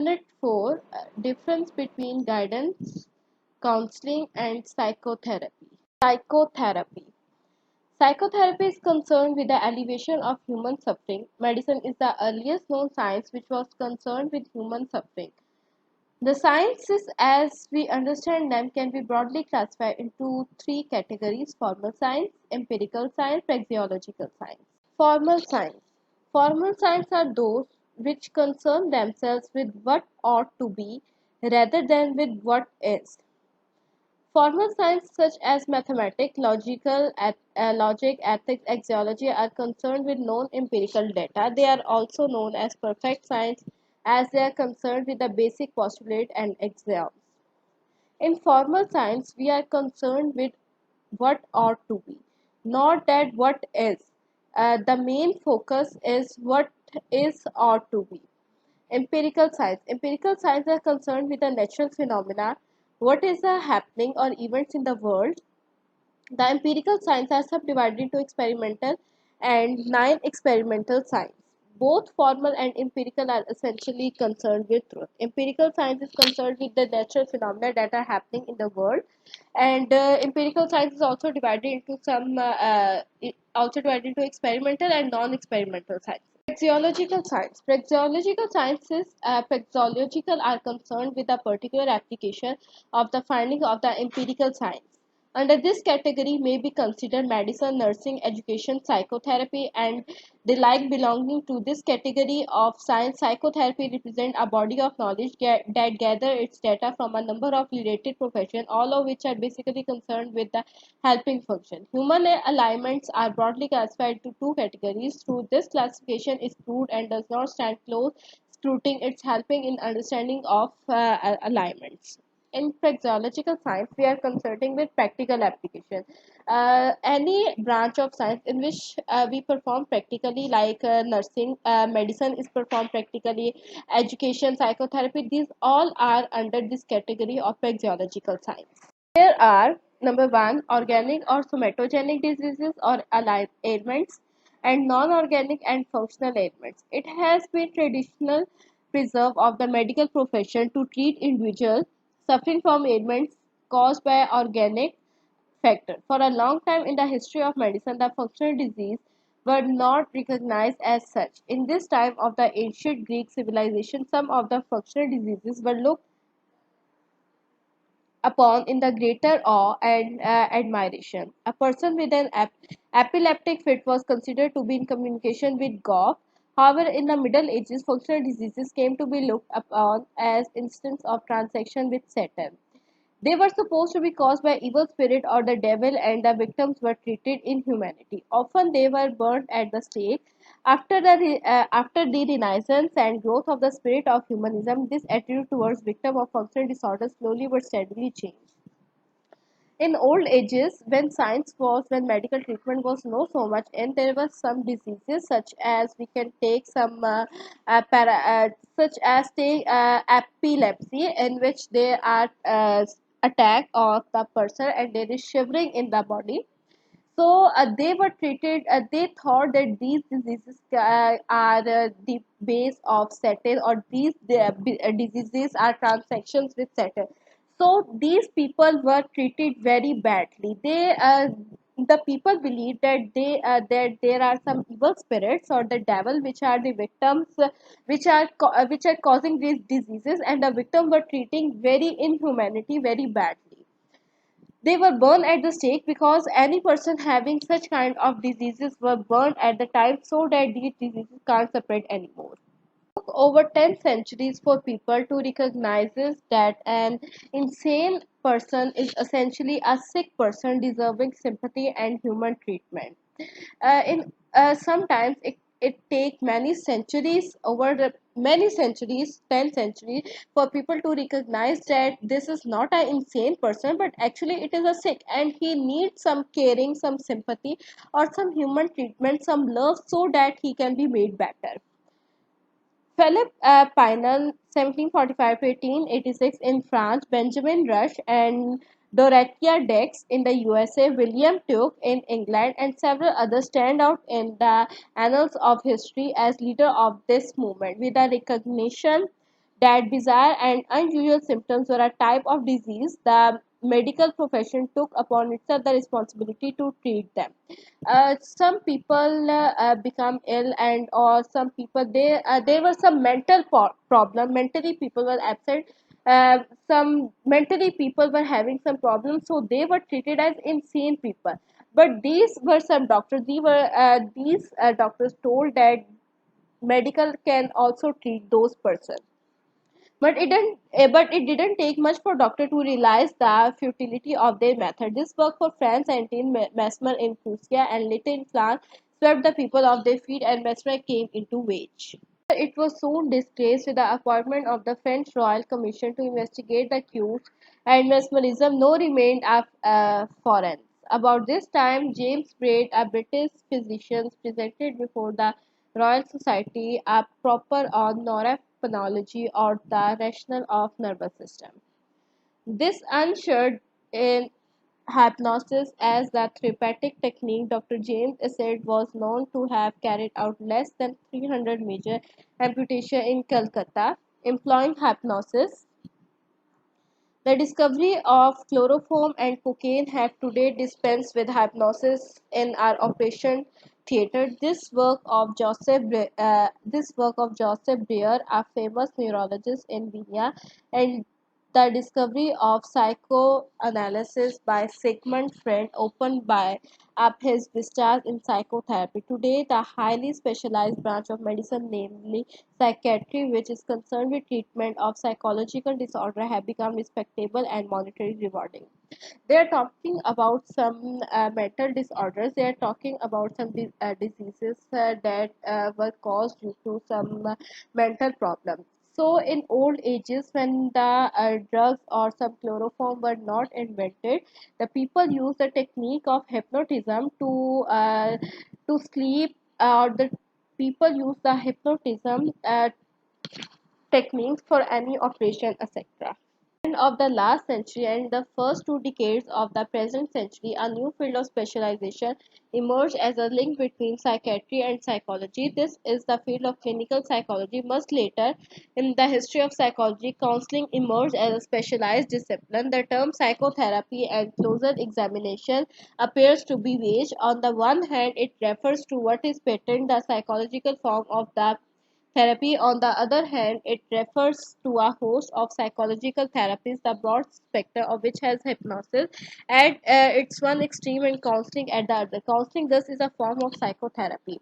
Unit 4, difference between guidance, counseling, and psychotherapy. Psychotherapy. Psychotherapy is concerned with the alleviation of human suffering. Medicine is the earliest known science which was concerned with human suffering. The sciences, as we understand them, can be broadly classified into three categories: formal science, empirical science, praxeological science. Formal science. Formal science are those which concern themselves with what ought to be rather than with what is. Formal science such as mathematics, logic, ethics, axiology are concerned with known empirical data. They are also known as perfect science as they are concerned with the basic postulate and axioms. In formal science, we are concerned with what ought to be, not that what is. The main focus is what is ought to be. Empirical science. Empirical science are concerned with the natural phenomena, what is happening or events in the world. The empirical science are subdivided into experimental and non-experimental science. Both formal and empirical are essentially concerned with truth. Empirical science is concerned with the natural phenomena that are happening in the world, and empirical science is also divided into experimental and non-experimental science. Praxeological science. Praxeological are concerned with a particular application of the finding of the empirical science. Under this category may be considered medicine, nursing, education, psychotherapy, and the like. Belonging to this category of science, psychotherapy represents a body of knowledge that gather its data from a number of related professions, all of which are basically concerned with the helping function. Human alignments are broadly classified into two categories. Through this classification is crude and does not stand close scrutiny. It's helping in understanding of alignments. In praxeological science, we are concerning with practical application. Any branch of science in which we perform practically, like nursing, medicine is performed practically, education, psychotherapy, these all are under this category of praxeological science. There are number one, organic or somatogenic diseases or ailments, and non-organic and functional ailments. It has been traditional preserve of the medical profession to treat individuals suffering from ailments caused by organic factor. For a long time in the history of medicine, the functional disease were not recognized as such. In this time of the ancient Greek civilization, some of the functional diseases were looked upon in the greater awe and admiration. A person with an epileptic fit was considered to be in communication with God. However, in the Middle Ages, functional diseases came to be looked upon as instances of transaction with Satan. They were supposed to be caused by evil spirit or the devil, and the victims were treated inhumanity. Often they were burned at the stake. After the Renaissance and growth of the spirit of humanism, this attitude towards victims of functional disorders slowly but steadily changed. In old ages, when medical treatment was not so much, and there were some diseases such as we can take some such as take epilepsy, in which there are attack of the person and there is shivering in the body. So they were treated. They thought that these diseases are the base of Saturn, or diseases are transactions with Saturn. So these people were treated very badly. The people believe that there are some evil spirits or the devil which are the victims, which are causing these diseases, and the victim were treating very inhumanity very badly. They were burned at the stake because any person having such kind of diseases were burned at the time, so that these diseases can't spread anymore. It took over 10 centuries for people to recognize that an insane person is essentially a sick person deserving sympathy and human treatment. In Sometimes it take many centuries, 10 centuries, for people to recognize that this is not an insane person, but actually it is a sick and he needs some caring, some sympathy, or some human treatment, some love, so that he can be made better. Philip Pinel, 1745 to 1886 in France, Benjamin Rush and Dorothea Dix in the USA, William Tuke in England, and several others stand out in the annals of history as leader of this movement. With the recognition that bizarre and unusual symptoms were a type of disease, the medical profession took upon itself the responsibility to treat them. Some people become ill, and or some people there were some mental problem. Mentally, people were absent. Some mentally people were having some problems, so they were treated as insane people. But these were some doctors. These doctors told that medical can also treat those persons. But it didn't take much for doctor to realize the futility of their method. This work for France and Mesmer in Prussia and later in France swept the people off their feet, and Mesmer came into wage. It was soon disgraced with the appointment of the French Royal Commission to investigate the cures and mesmerism. No remained foreign. About this time, James Braid, a British physician, presented before the Royal Society a paper on neurophenology, or the rationale of nervous system. This ushered in hypnosis as the therapeutic technique. Dr. James Assad was known to have carried out less than 300 major amputations in Calcutta employing hypnosis. The discovery of chloroform and cocaine have today dispensed with hypnosis in our operation theater. This work of Joseph Breyer, a famous neurologist in Vienna, and the discovery of psychoanalysis by Sigmund Freud opened by up his vistas in psychotherapy. Today, the highly specialized branch of medicine, namely psychiatry, which is concerned with treatment of psychological disorder, have become respectable and monetarily rewarding. They are talking about some mental disorders. They are talking about some diseases that were caused due to some mental problems. So in old ages, when the drugs or some chloroform were not invented, the people used the technique of hypnotism to sleep, or the people use the hypnotism techniques for any operation, etc. End of the last century and the first 2 decades of the present century, a new field of specialization emerged as a link between psychiatry and psychology. This is the field of clinical psychology. Much later in the history of psychology, counseling emerged as a specialized discipline. The term psychotherapy and closer examination appears to be waged. On the one hand, it refers to what is patent, the psychological form of the therapy. On the other hand, it refers to a host of psychological therapies, the broad spectrum of which has hypnosis at its one extreme and counseling at the other. Counseling thus is a form of psychotherapy.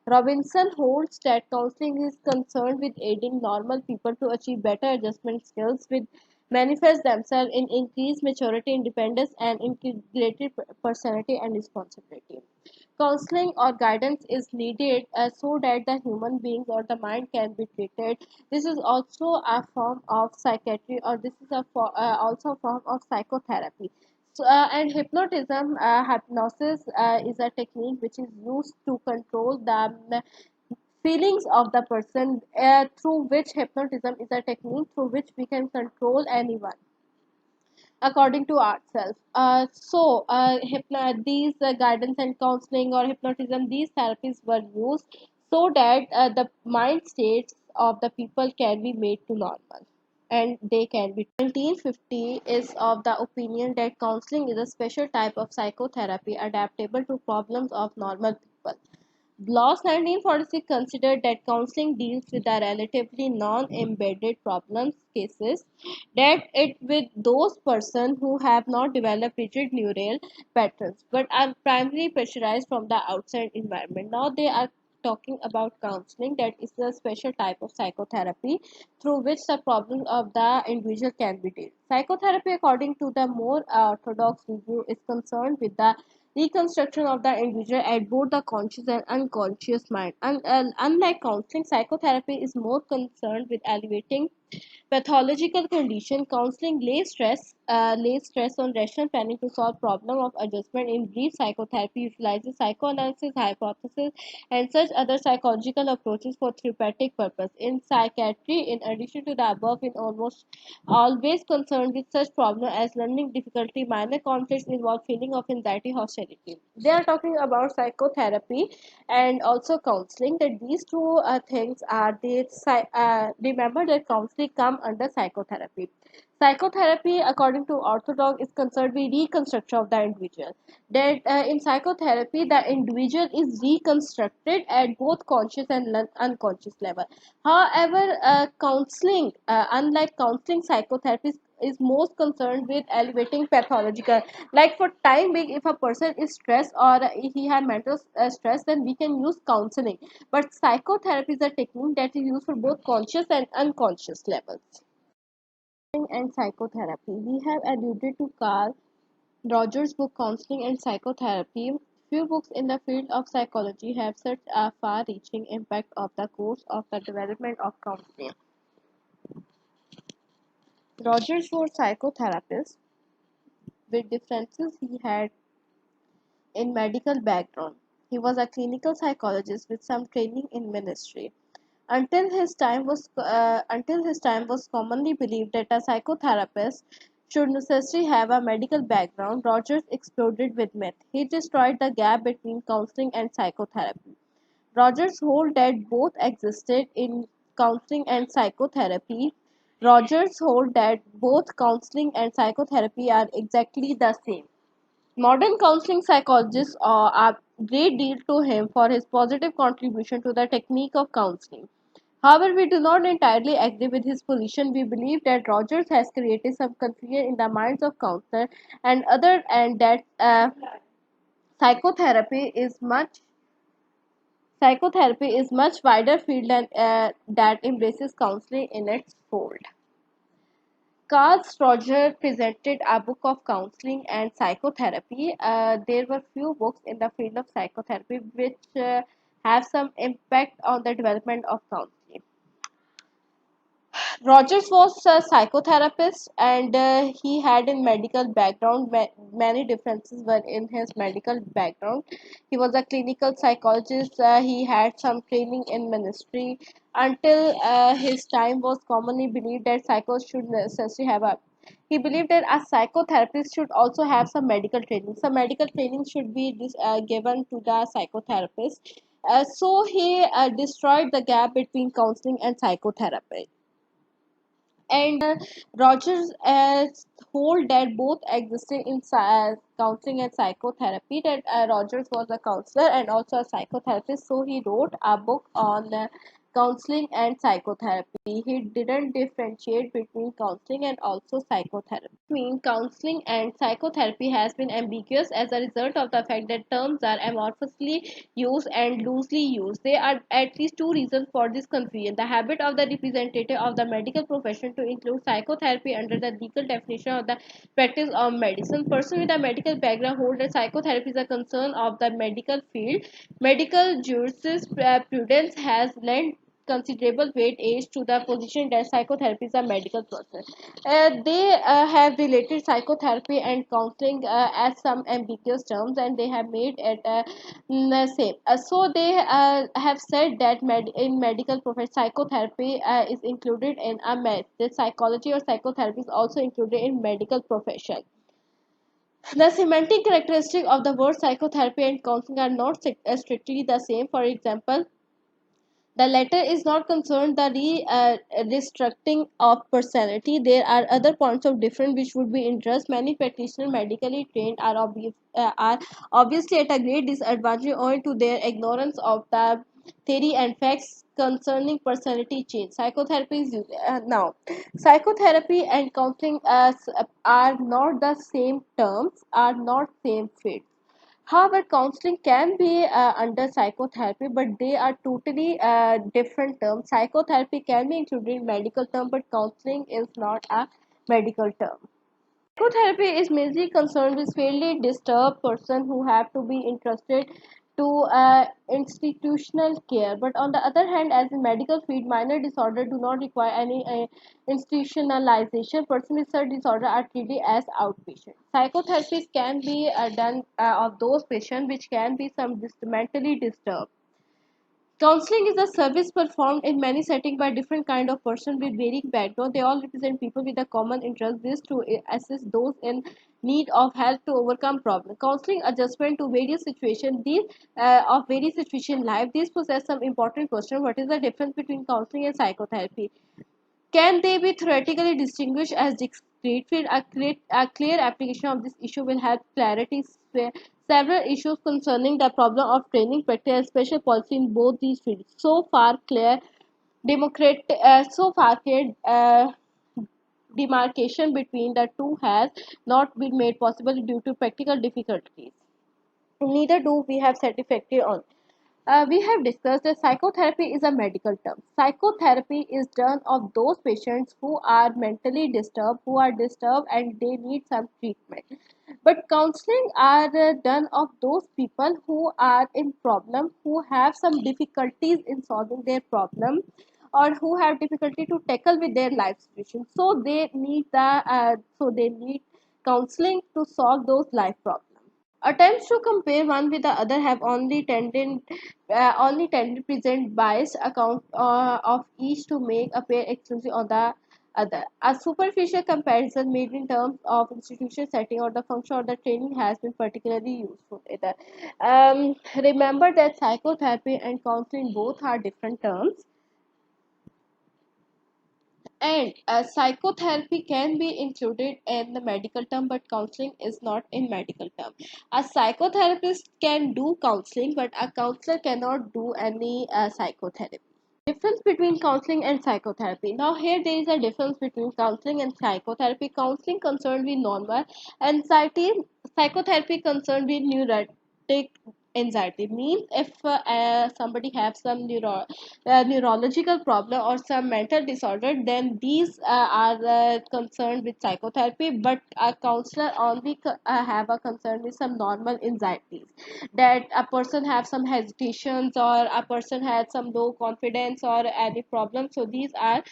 Robinson holds that counseling is concerned with aiding normal people to achieve better adjustment skills, which manifest themselves in increased maturity, independence, and integrated personality and responsibility. Counseling or guidance is needed so that the human beings or the mind can be treated. This is also a form of psychiatry, or this is also a form of psychotherapy. And hypnosis is a technique which is used to control the feelings of the person, through which hypnotism is a technique through which we can control anyone according to ourselves. These guidance and counseling or hypnotism, these therapies were used so that the mind states of the people can be made to normal, and they can be. 1950 is of the opinion that counseling is a special type of psychotherapy adaptable to problems of normal people. Bloss 1946 considered that counseling deals with the relatively non-embedded problems cases, that it with those persons who have not developed rigid neural patterns but are primarily pressurized from the outside environment. Now they are talking about counseling, that is a special type of psychotherapy through which the problems of the individual can be dealt. Psychotherapy, according to the more orthodox review, is concerned with the reconstruction of the individual at both the conscious and unconscious mind. Unlike counseling, psychotherapy is more concerned with alleviating pathological condition. Counseling lays stress lays stress on rational planning to solve problem of adjustment. In brief, psychotherapy utilizes psychoanalysis, hypothesis, and such other psychological approaches for therapeutic purpose. In psychiatry, in addition to the above, in almost always concerned with such problems as learning difficulty, minor conflicts involve feeling of anxiety, hostility. They are talking about psychotherapy and also counseling. That these two things are remember that counseling come under psychotherapy. Psychotherapy, according to Orthodox, is concerned with reconstruction of the individual. That in psychotherapy, the individual is reconstructed at both conscious and unconscious level. However, counseling, unlike counseling, psychotherapy is most concerned with elevating pathological. Like for time being, if a person is stressed or he has mental stress, then we can use counseling. But psychotherapy is a technique that is used for both conscious and unconscious levels. And psychotherapy. We have alluded to Carl Rogers' book Counseling and Psychotherapy. Few books in the field of psychology have such a far-reaching impact of the course of the development of counseling. Rogers was a psychotherapist with differences he had in medical background. He was a clinical psychologist with some training in ministry. Until his time was commonly believed that a psychotherapist should necessarily have a medical background. Rogers exploded with myth. He destroyed the gap between counseling and psychotherapy. Rogers hold that both existed in counseling and psychotherapy. Rogers hold that both counseling and psychotherapy are exactly the same. Modern counseling psychologists owe a great deal to him for his positive contribution to the technique of counseling. However, we do not entirely agree with his position. We believe that Rogers has created some confusion in the minds of counselors and that psychotherapy is much psychotherapy is much wider field than that embraces counseling in its fold. Carl Roger presented a book of counseling and psychotherapy. There were few books in the field of psychotherapy which have some impact on the development of counseling. Rogers was a psychotherapist and he had a medical background. Many differences were in his medical background. He was a clinical psychologist. He had some training in ministry. Until his time was commonly believed that psychos should necessarily have a. He believed that a psychotherapist should also have some medical training. Some medical training should be given to the psychotherapist. So he destroyed the gap between counseling and psychotherapy. And Rogers hold that both existed in counseling and psychotherapy. That Rogers was a counselor and also a psychotherapist, so he wrote a book on counseling and psychotherapy. He didn't differentiate between counseling and also psychotherapy. Between counseling and psychotherapy has been ambiguous as a result of the fact that terms are amorphously used and loosely used. There are at least two reasons for this confusion. The habit of the representative of the medical profession to include psychotherapy under the legal definition of the practice of medicine. Person with a medical background hold that psychotherapy is a concern of the medical field. Medical jurisprudence has lent considerable weight age to the position that psychotherapy is a medical process. They have related psychotherapy and counseling as some ambiguous terms, and they have made it same. So they have said that in medical profession, psychotherapy is included in a the psychology or psychotherapy is also included in medical profession. The semantic characteristic of the word psychotherapy and counseling are not strictly the same. For example, the latter is not concerned the restructuring of personality. There are other points of difference which would be interest. Many practitioners medically trained are obviously at a great disadvantage owing to their ignorance of the theory and facts concerning personality change. Psychotherapy is now psychotherapy and counseling are not the same terms, are not same fit. However, counseling can be under psychotherapy, but they are totally different terms. Psychotherapy can be included in medical term, but counseling is not a medical term. Psychotherapy is mainly concerned with fairly disturbed person who have to be interested to institutional care. But on the other hand, as in medical field, minor disorder do not require any institutionalization. Person with such disorder are treated as outpatient. Psychotherapies can be done of those patients which can be some mentally disturbed. Counseling is a service performed in many settings by different kind of person with varying background. They all represent people with a common interest. This to assist those in need of help to overcome problems. Counseling adjustment to various situations. These of various situations in life. These possess some important question. What is the difference between counseling and psychotherapy? Can they be theoretically distinguished as discrete fields? A clear application of this issue will help clarity several issues concerning the problem of training, practice, and special policy in both these fields. So far, clear demarcation between the two has not been made possible due to practical difficulties. Neither do we have satisfactory on. We have discussed that psychotherapy is a medical term. Psychotherapy is done of those patients who are mentally disturbed, who are disturbed and they need some treatment. But counseling are done of those people who are in problem, who have some difficulties in solving their problem, or who have difficulty to tackle with their life situation. So they need counseling to solve those life problems. Attempts to compare one with the other have only tended present biased account of each to make appear exclusive on the other. A superficial comparison made in terms of institution setting or the function or the training has been particularly useful. Remember that psychotherapy and counseling both are different terms, and psychotherapy can be included in the medical term, but counseling is not in medical term. A psychotherapist can do counseling, but a counselor cannot do any psychotherapy. Difference between counseling and psychotherapy. Now here there is a difference between counseling and psychotherapy. Counseling concerned with normal anxiety, psychotherapy concerned with neurotic anxiety. Means if somebody has some neurological problem or some mental disorder, then these are concerned with psychotherapy, but a counselor only have a concern with some normal anxieties, that a person have some hesitations or a person had some low confidence or any problem. So these are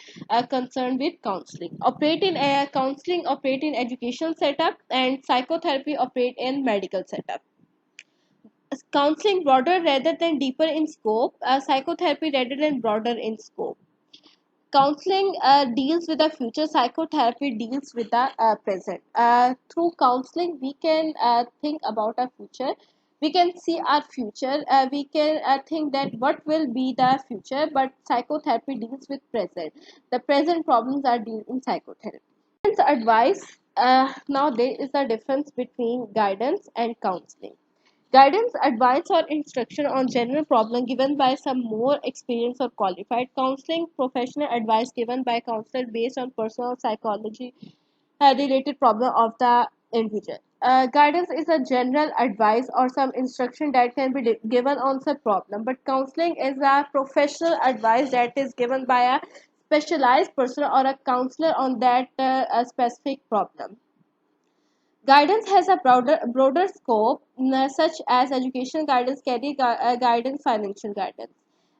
concerned with counseling. Operate in counseling operate in educational setup, and psychotherapy operate in medical setup. Counseling broader rather than deeper in scope, psychotherapy rather than broader in scope. Counseling deals with the future, psychotherapy deals with the present. Through counseling, we can think about our future. We can see our future. We can think that what will be the future, but psychotherapy deals with present. The present problems are dealt in psychotherapy. Advice. Now there is a difference between guidance and counseling. Guidance, advice, or instruction on general problem given by some more experienced or qualified. Counseling, professional advice given by counselor based on personal psychology related problem of the individual. Guidance is a general advice or some instruction that can be given on some problem, but counseling is a professional advice that is given by a specialized person or a counselor on that a specific problem. Guidance has a broader scope, such as educational guidance, career guidance, financial guidance.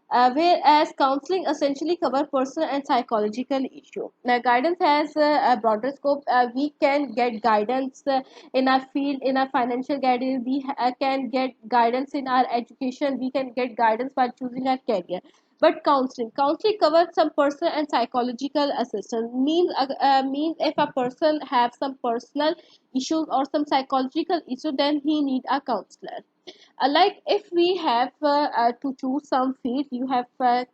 Whereas counseling essentially cover personal and psychological issue. Now, guidance has a broader scope. We can get guidance in our field, in our financial guidance. We can get guidance in our education. We can get guidance while choosing our career. But counseling covers some personal and psychological assistance. Means if a person have some personal issues or some psychological issue, then he need a counselor. Like if we have to choose some field, you have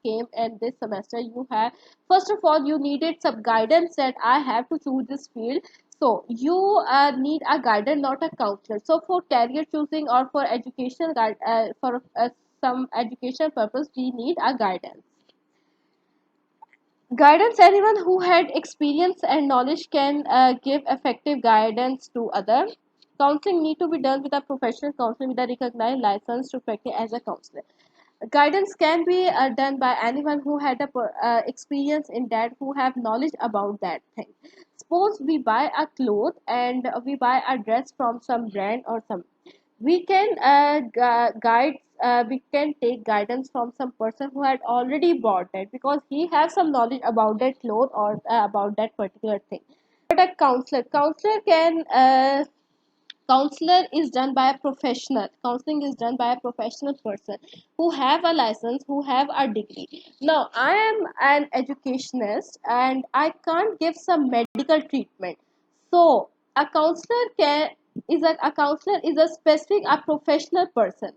came in this semester, you have first of all you needed some guidance that I have to choose this field. So you need a guidance, not a counselor. So for career choosing or for educational for some education purpose, we need a guidance. Guidance, anyone who had experience and knowledge can give effective guidance to others. Counseling need to be done with a professional counselor with a recognized license to practice as a counselor. Guidance can be done by anyone who had a experience in that, who have knowledge about that thing. Suppose we buy a cloth and we buy a dress from some brand or some. We can guide, we can take guidance from some person who had already bought it, because he has some knowledge about that cloth or about that particular thing. But a counselor can counselor is done by a professional. Counseling is done by a professional person who have a license, who have a degree. Now I am an educationist and I can't give some medical treatment. So a counselor is a counselor is a specific, a professional person